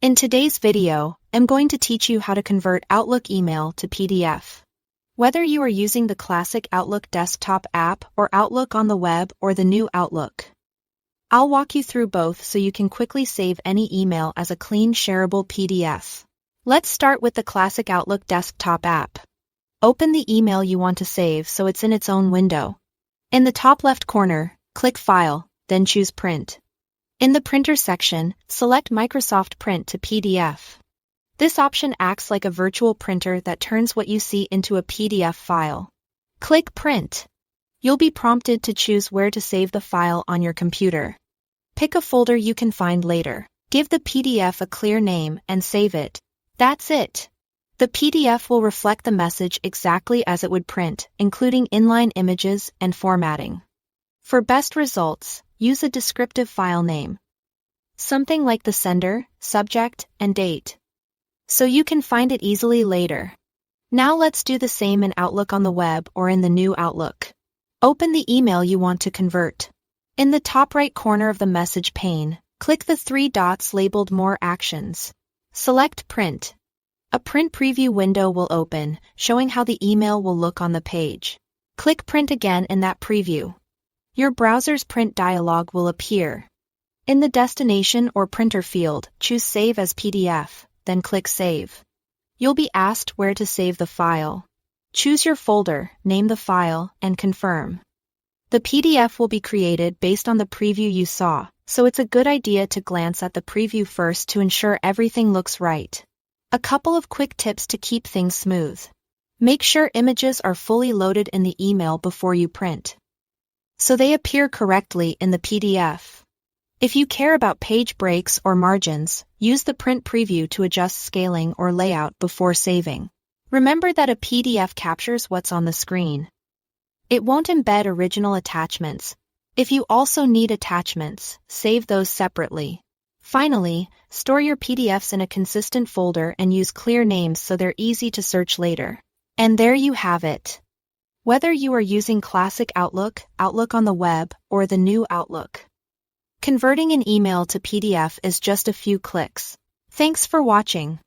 In today's video, I'm going to teach you how to convert Outlook email to PDF. Whether you are using the classic Outlook desktop app or Outlook on the web or the new Outlook, I'll walk you through both so you can quickly save any email as a clean shareable PDF. Let's start with the classic Outlook desktop app. Open the email you want to save so it's in its own window. In the top left corner, click File, then choose Print. In the Printer section, select Microsoft Print to PDF. This option acts like a virtual printer that turns what you see into a PDF file. Click Print. You'll be prompted to choose where to save the file on your computer. Pick a folder you can find later. Give the PDF a clear name and save it. That's it. The PDF will reflect the message exactly as it would print, including inline images and formatting. For best results, use a descriptive file name. Something like the sender, subject, and date, so you can find it easily later. Now let's do the same in Outlook on the web or in the new Outlook. Open the email you want to convert. In the top right corner of the message pane, click the three dots labeled More Actions. Select Print. A print preview window will open, showing how the email will look on the page. Click Print again in that preview. Your browser's print dialog will appear. In the destination or printer field, choose Save as PDF, then click Save. You'll be asked where to save the file. Choose your folder, name the file, and confirm. The PDF will be created based on the preview you saw, so it's a good idea to glance at the preview first to ensure everything looks right. A couple of quick tips to keep things smooth. Make sure images are fully loaded in the email before you print, so they appear correctly in the PDF. If you care about page breaks or margins, use the print preview to adjust scaling or layout before saving. Remember that a PDF captures what's on the screen. It won't embed original attachments. If you also need attachments, save those separately. Finally, store your PDFs in a consistent folder and use clear names so they're easy to search later. And there you have it. Whether you are using classic Outlook, Outlook on the web, or the new Outlook, converting an email to PDF is just a few clicks. Thanks for watching.